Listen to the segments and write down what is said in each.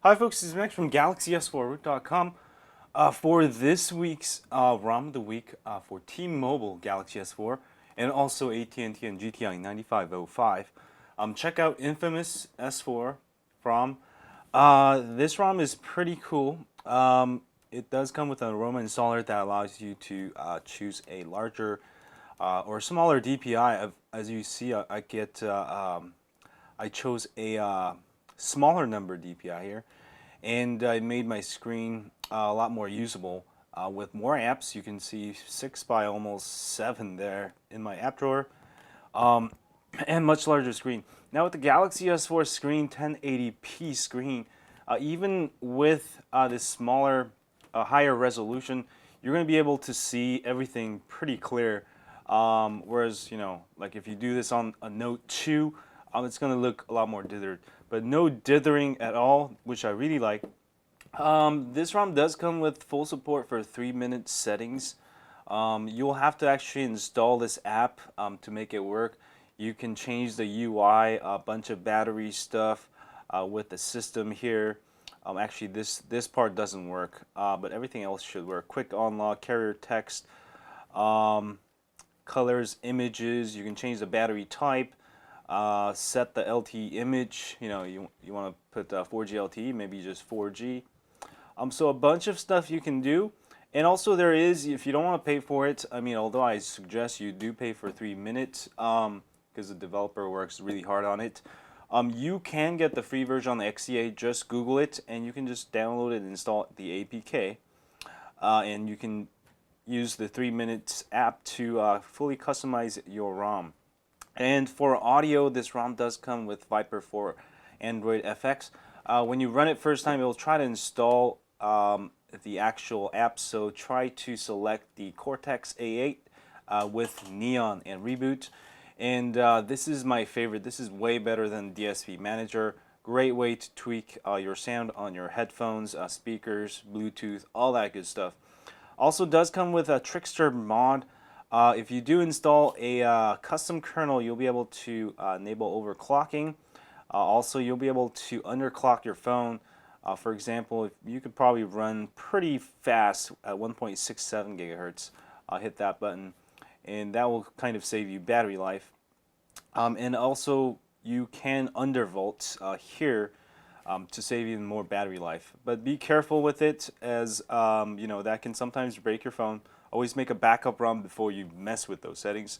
Hi folks, this is Max from GalaxyS4Root.com. For this week's ROM of the week for T-Mobile Galaxy S4 and also AT&T and GTI 9505, check out Infamous S4 ROM. This ROM is pretty cool. It does come with an aroma installer that allows you to choose a larger or smaller DPI. As you see, I chose a smaller number DPI here, and I made my screen a lot more usable with more apps. You can see 6 by almost 7 there in my app drawer, and much larger screen. Now with the Galaxy S4 screen, 1080p screen, even with this smaller, higher resolution, you're going to be able to see everything pretty clear. Whereas, like if you do this on a Note 2, it's going to look a lot more dithered. But no dithering at all, which I really like. This ROM does come with full support for 3-minute settings. You'll have to actually install this app to make it work. You can change the UI, a bunch of battery stuff with the system here. Actually, this part doesn't work, but everything else should work. Quick unlock, carrier text, colors, images. You can change the battery type. Set the LTE image. You want to put 4G LTE, maybe just 4G. So a bunch of stuff you can do. And also there is, if you don't want to pay for it, although I suggest you do pay for 3 minutes because the developer works really hard on it, you can get the free version on the XCA. Just Google it, and you can just download it and install the APK. And you can use the 3 minutes app to fully customize your ROM. And for audio, this ROM does come with Viper for Android FX. When you run it first time, it will try to install the actual app. So try to select the Cortex A8 with Neon and Reboot. And this is my favorite. This is way better than DSP Manager. Great way to tweak your sound on your headphones, speakers, Bluetooth, all that good stuff. Also does come with a Trickster mod. If you do install a custom kernel, you'll be able to enable overclocking. Also, you'll be able to underclock your phone. For example, you could probably run pretty fast at 1.67 gigahertz. Hit that button, and that will kind of save you battery life. And also, you can undervolt here to save even more battery life. But be careful with it, as that can sometimes break your phone. Always make a backup ROM before you mess with those settings.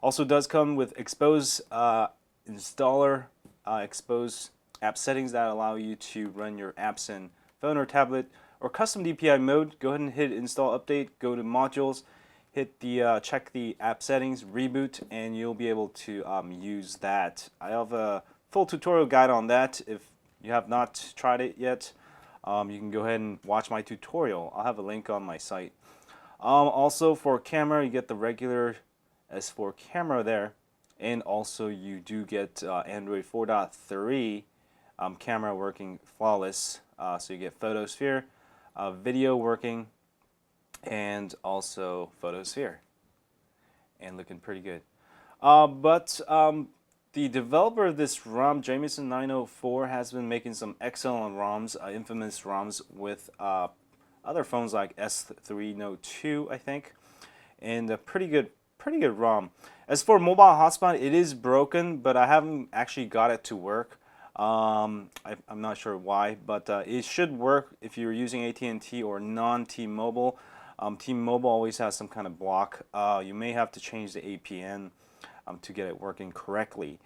Also does come with Expose installer, Expose app settings that allow you to run your apps in phone or tablet or custom DPI mode. Go ahead and hit install update, go to modules, hit the check the app settings, reboot, and you'll be able to use that. I have a full tutorial guide on that. If you have not tried it yet, you can go ahead and watch my tutorial. I'll have a link on my site. Also for camera, you get the regular S4 camera there, and also you do get Android 4.3 camera working flawless. So you get photosphere, video working, and also photosphere, and looking pretty good. But the developer of this ROM, Jameson 904, has been making some excellent ROMs, infamous ROMs with other phones like S3 Note 2, I think, and a pretty good ROM. As for mobile hotspot, it is broken, but I haven't actually got it to work. I'm not sure why, but it should work if you're using AT&T or non-T-Mobile. T-Mobile always has some kind of block. You may have to change the APN to get it working correctly.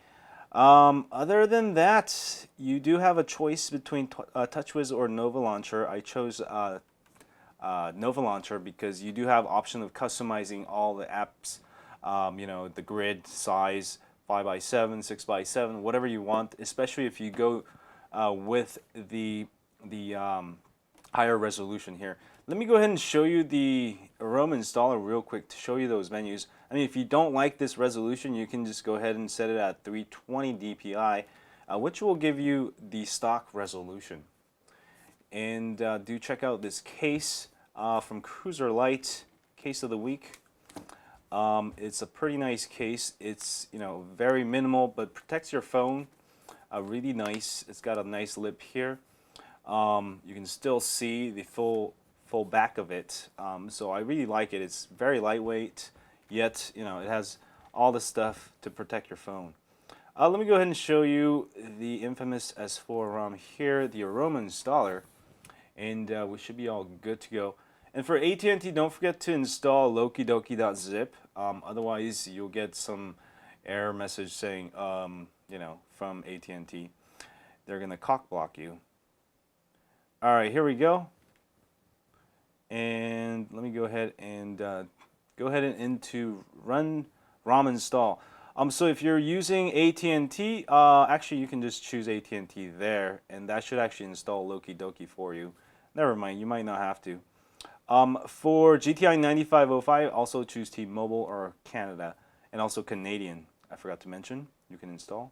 Other than that, you do have a choice between TouchWiz or Nova Launcher. I chose Nova Launcher because you do have option of customizing all the apps, the grid size, 5x7, 6x7, whatever you want, especially if you go with the higher resolution here. Let me go ahead and show you the ROM installer real quick to show you those menus. If you don't like this resolution, you can just go ahead and set it at 320 DPI, which will give you the stock resolution. And do check out this case from Cruiser Light, case of the week. It's a pretty nice case. It's very minimal, but protects your phone really nice. It's got a nice lip here. You can still see the full back of it. So I really like it. It's very lightweight, yet it has all the stuff to protect your phone. Let me go ahead and show you the Infamous S4 ROM here, the aroma installer, and we should be all good to go. And for AT&T, don't forget to install lokidoki.zip. Otherwise, you'll get some error message saying, from AT&T. They're gonna cock block you. All right, here we go. And let me go ahead and into run ROM install. So if you're using AT&T, actually you can just choose AT&T there, and that should actually install Loki Doki for you. Never mind, you might not have to. For GTI 9505, also choose T-Mobile or Canada, and also Canadian. I forgot to mention, you can install.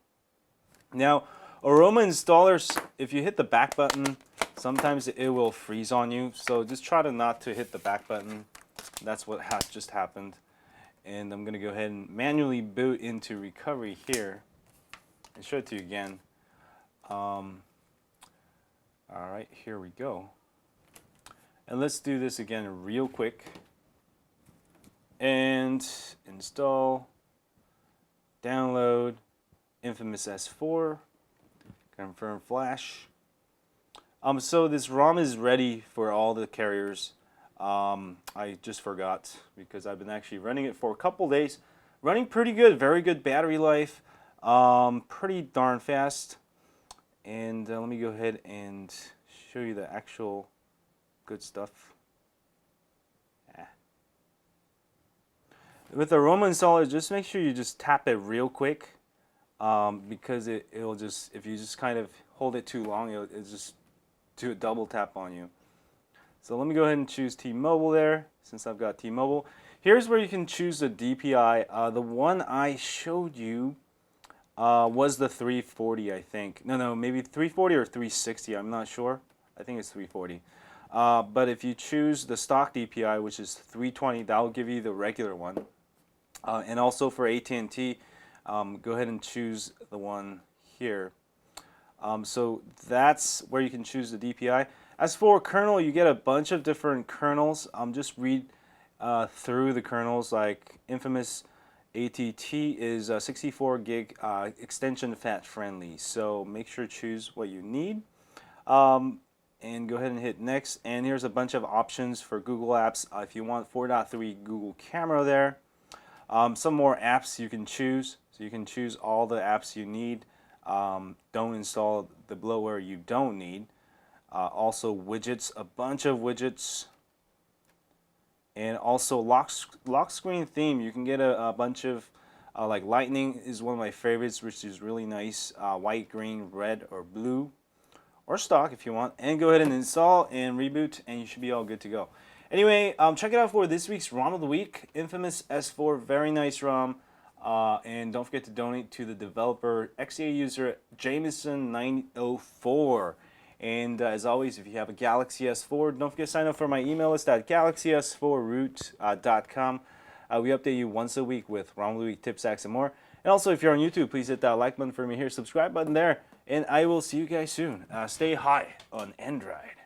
Now, aroma installers, if you hit the back button, sometimes it will freeze on you. So just try to not to hit the back button. That's what just happened. And I'm going to go ahead and manually boot into recovery here and show it to you again. All right, here we go. And let's do this again real quick. And install, download Infamous S4, confirm flash. So this ROM is ready for all the carriers. I just forgot because I've been actually running it for a couple days. Running pretty good, very good battery life, pretty darn fast. And let me go ahead and show you the actual good stuff. With the aroma installer, just make sure you just tap it real quick, because it'll just, if you just kind of hold it too long, it'll just do a double tap on you. So let me go ahead and choose T-Mobile there, since I've got T-Mobile. Here's where you can choose the DPI. The one I showed you was the 340, I think. No, maybe 340 or 360, I'm not sure. I think it's 340. But if you choose the stock DPI, which is 320, that will give you the regular one. And also for AT&T, go ahead and choose the one here. So that's where you can choose the DPI. As for kernel, you get a bunch of different kernels. Just read through the kernels. Like Infamous AT&T is 64 gig extension fat friendly. So make sure to choose what you need. And go ahead and hit next. And here's a bunch of options for Google Apps. If you want 4.3 Google Camera there. Some more apps you can choose. So you can choose all the apps you need. Don't install the bloatware you don't need. Also widgets, a bunch of widgets. And also lock screen theme. You can get a bunch of, like lightning is one of my favorites, which is really nice. White, green, red, or blue. Or stock if you want. And go ahead and install and reboot, and you should be all good to go. Anyway, check it out for this week's ROM of the week. Infamous S4, very nice ROM. And don't forget to donate to the developer, XDA user Jameson904. And as always, if you have a Galaxy S4, don't forget to sign up for my email list at galaxys4root.com. We update you once a week with ROM of the week tips, hacks, and more. And also, if you're on YouTube, please hit that like button for me here, subscribe button there, and I will see you guys soon. Stay high on Android.